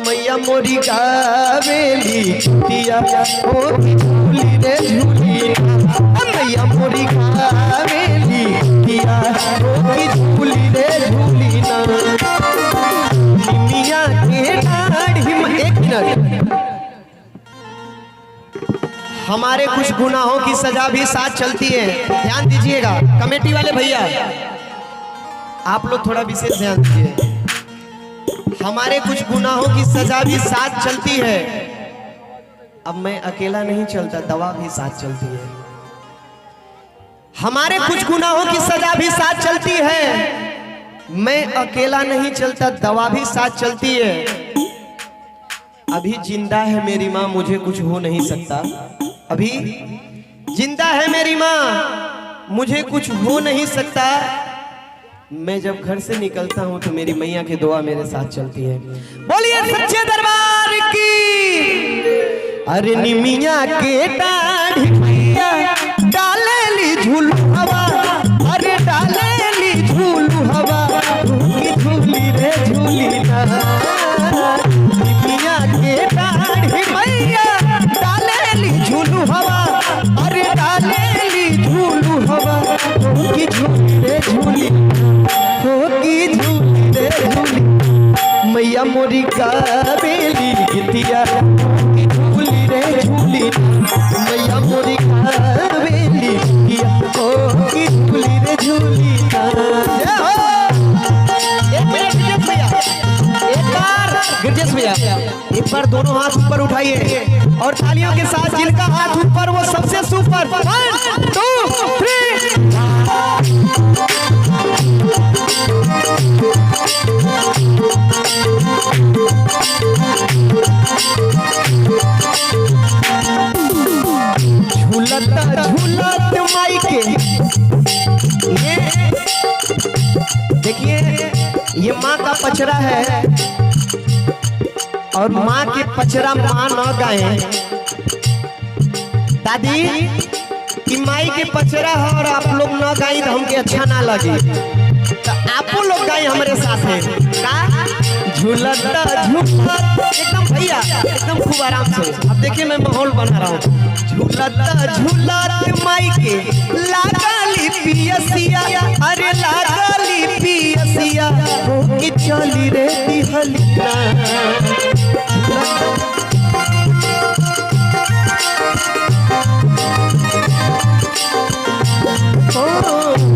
मैया मोरी गावेली गीतिया ओ झूली रे झूली मैया मोरी गावेली गीतिया ओ झूली रे झूली ना मिया के दाढ़ी में। एक मिनट, हमारे कुछ गुनाहों की सजा भी साथ चलती है, ध्यान दीजिएगा। कमेटी वाले भैया आप लोग थोड़ा विशेष ध्यान दीजिए। हमारे कुछ गुनाहों की सजा भी साथ चलती है। अब मैं अकेला नहीं चलता, दवा भी साथ चलती है। हमारे कुछ गुनाहों की सजा भी साथ चलती है। मैं अकेला नहीं चलता, दवा भी साथ चलती है। अभी जिंदा है मेरी माँ, मुझे कुछ हो नहीं सकता। अभी जिंदा है मेरी माँ, मुझे कुछ हो नहीं सकता। मैं जब घर से निकलता हूँ तो मेरी मैया की दुआ मेरे साथ चलती है। बोलिए सच्चे दरबार की। अरे निमिया के दाढ़ी मैया डालेली झूलू हवा, अरे डालेली झूलू हवा की झूली रे झूली ना। निमिया के दाढ़ी मैया डालेली झूलू हवा, अरे डालेली झूलू हवा की झूली रे झूली होगी झूली रे झूली मैया मोरी गावेली गीतिया झूली रे झूली मैया मोरी गावेली गीतिया होगी झूली रे झूली। गिरजेश भैया एक बार दोनों हाथ ऊपर उठाइए और तालियों के साथ जिनका हाथ ऊपर वो सबसे सुपर। 1 2 3 झूलता झूलत माई के। ये देखिए, ये माँ का पचरा है और माँ के पचरा माँ न गाए। दादी कि माई के पचरा है और आप लोग न गाई तो हमके अच्छा ना लगे, तो आपो लोग गाई हमारे साथ है का। झूलता झूलता एकदम भैया एकदम खूब आराम से। अब देखिए मैं माहौल बना रहा हूँ। झूलता झूलता माई के लागली पियसिया, अरे लागली पियसिया कि चली रे दिहलिया।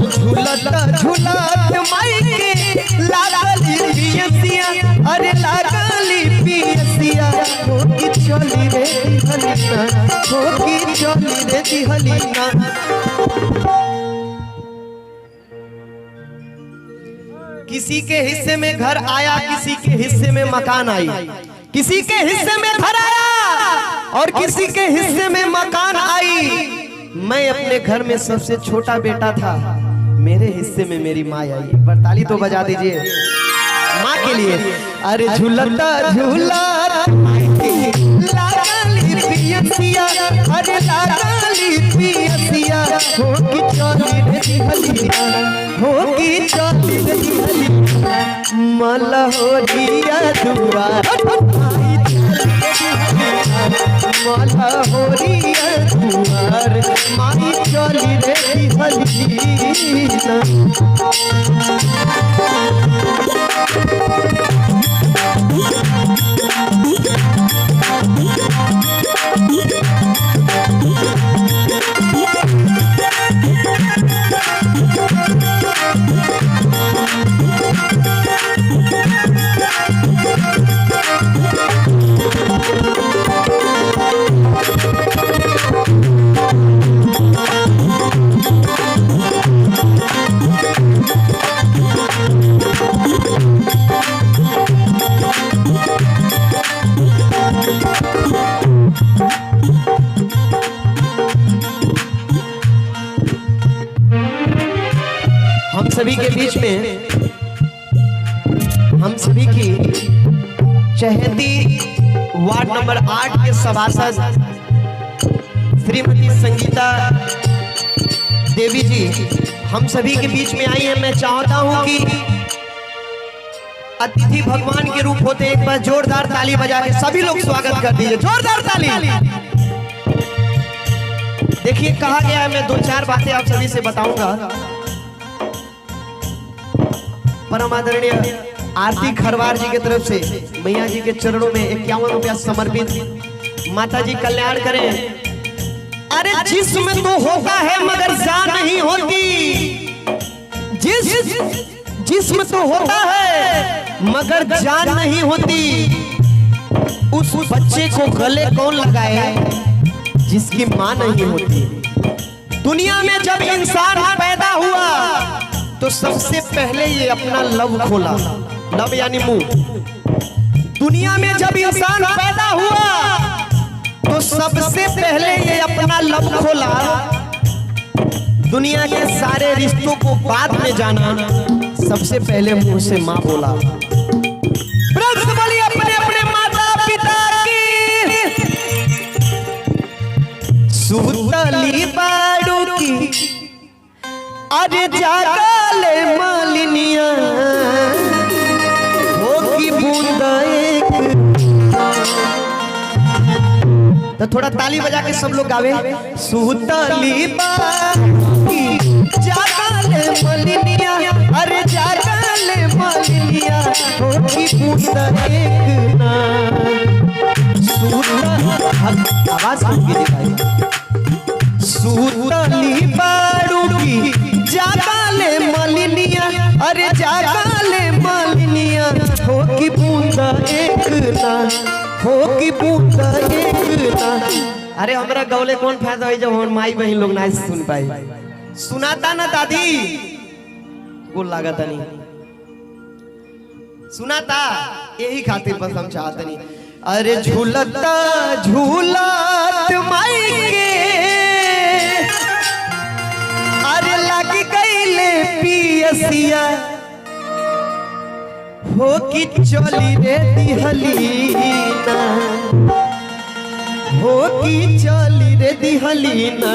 झूलता झूलता माई के लागली पियसिया, अरे लागली पियसिया कि चली रे दिहलिया, कि चली रे दिहलिया। किसी के हिस्से में घर आया, किसी के हिस्से में मकान आई, किसी के हिस्से में घर आया और किसी के हिस्से में मकान आई। मैं अपने घर में सबसे छोटा बेटा था, मेरे हिस्से में मेरी माँ आई। एक बार ताली तो बजा दीजिए माँ के लिए। अरे झूलता झूला लागली पियसिया, अरे लागली पियसिया हो कि चली रे दिहलिया, हो कि चली रे दिहलिया। मलहोरिया दुआर मलहोरिया दुआर माई चली रे दिहलिया। हम सभी के बीच में, हम सभी की चहेती वार्ड नंबर 8 के सभासद श्रीमती संगीता देवी जी हम सभी के बीच में आई हैं। मैं चाहता हूं कि अतिथि भगवान के रूप होते। एक बार जोरदार ताली बजा के सभी लोग स्वागत कर दीजिए, जोरदार ताली। देखिए कहा गया है, मैं दो चार बातें आप सभी से बताऊंगा। परम आदरणीय आरती खरवार जी की तरफ से मैया जी के चरणों में 51 रुपया समर्पित। माता जी कल्याण करें। अरे जिस्म तो होता है मगर जान नहीं होती, जिस्म तो होता है मगर जान नहीं होती। उस बच्चे को गले कौन लगाए जिसकी मां नहीं होती। दुनिया में जब इंसान पैदा हुआ तो सबसे पहले ये अपना लब खोला, लब यानी मुंह। दुनिया में जब इंसान पैदा हुआ तो सबसे पहले ये अपना लब खोला। दुनिया के सारे रिश्तों को बाद में जाना, सबसे पहले मुंह से मां बोला। बोलिए अपने अपने माता पिता की। सुतली बाड़ू की अरे जागले मालिनिया, होगी बूंदा एक। तो थोड़ा ताली बजा के सब लोग गावे। सुतली बाड़ी जागले मालिनिया, अरे जागले मालिनिया, होगी बूंदा एक ना। आवाज भाई। सुतली बाड़ू की जागले मालिनिया, अरे जागले मालिनिया, होगी बूंदा एक ना, होगी बूंदा एक ना। अरे हमरा गौले कौन फायदा हुई जब हम माई बहन लोग ना सुन पाई। सुनाता ना दादी गोल लागत नहीं सुनाता, यही खातिर बस हम चाहते नहीं। अरे झूलता झूलत माई के, अरे लग गईले पियसिया, हो कि चली रे दिहलीना, हो कि चली रे दिहलीना।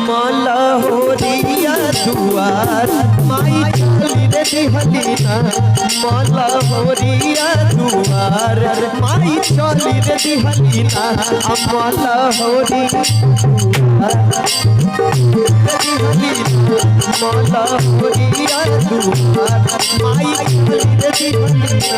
माला हो रिया दुआर माई, चली रे दिहलीना। माला हो रिया दुआर माई, चली रे दिहलीना। माला हो रिया माला हो रिया दुआर माई, चली रे दिहलीना।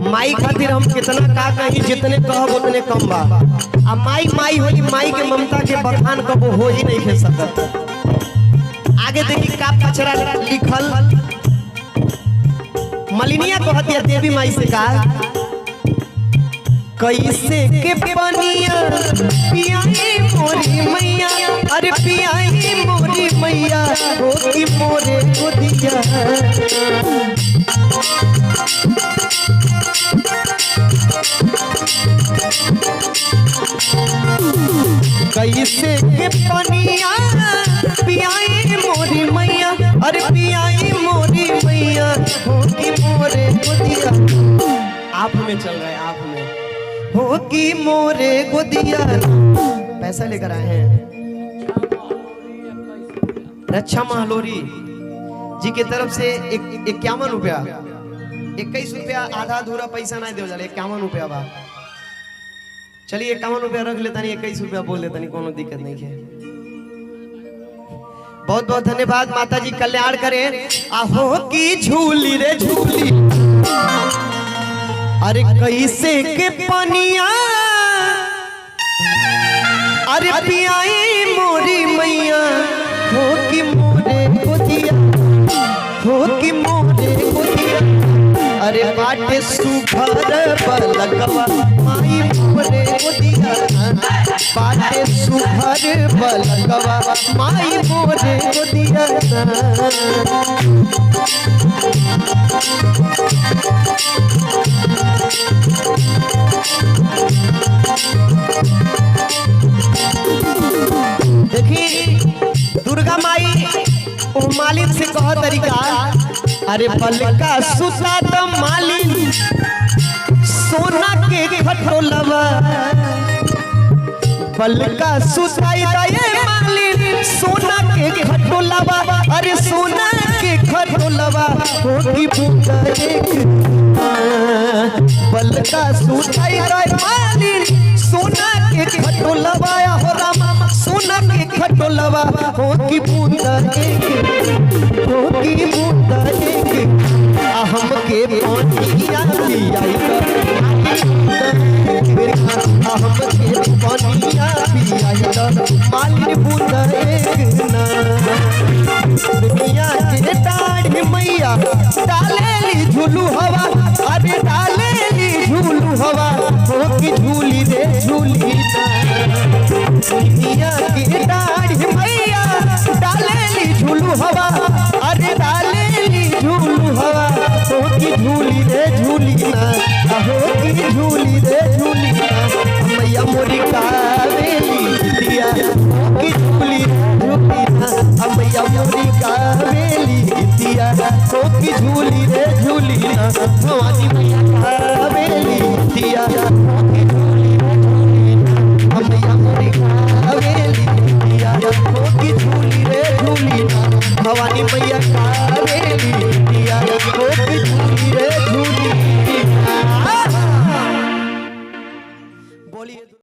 माई खातिर हम कितना का कही, जितने कहब उतने कम बा। अब माई माई होली, माई के ममता के बखान कबो हो ही नहीं खे सकत। आगे देखी का पचरा लिखल। मलिनिया कहती है देवी माई से का, कैसे के पनिया पियाई मोरी मैया, अरे पियाई मोरी मैया, हो कि मोरे गोदिया। कैसे के पनिया पियाई मोरी मैया, अरे पियाई मोरी मैया, हो कि मोरे गोदिया। आप में चल रहे हैं, आप में हो कि मोरे गोदिया। पैसा लेकर आए हैं रक्षा महलोरी जी की तरफ से 51 रुपया, 21 रुपया आधा अधूरा पैसा नहीं दे, 51 रुपया बा। चलिए 51 रुपया रख लेता नहीं, 21 रुपया बोल देता नहीं, कोनो दिक्कत नहीं है। बहुत बहुत धन्यवाद। माता जी कल्याण करें। आहो की झूली रे झूली, अरे कैसे के पनिया, अरे पियाई मोरी मैया, हो कि मोरे गोदिया, हो कि मोरे गोदिया। अरे बाटे सुभर बलगवा माई मोरे गोदिया। बाटे सुभर बलकवा माई मोरे को दिया देखी दुर्गा माई ओ मालिन से कह तरीका अरे बलका सुता तो मालिन सोना के खटोलवा बलका सुताई दे मालिन सोना के खटोलवा अरे सोना के खटोलवा होगी बूंदा एक बलका सुताई दे मालिन सोना के खटोलवा हो रामा सोना के खटोलवा होगी बूंदा एक होगी बूंदा एक हमके पानिया पियाई हमके पानिया पियाई मालिन बूंदा एक ना दुनिया के दाढ़ी मैया डालेली झूलू हवा अरे डालेली झूलू हवा होगी झूली रे झूली दुनिया के दाढ़ी मैया डालेली झूलू हवा अरे डालेली झूलू हवा होगी झूली रे झूली ना होगी झूली रे झूली ना मैया मोरी कावेली दिया होगी झूली झूली ना मैया मोरी कावेली दिया होगी झूली रे झूली ना भवानी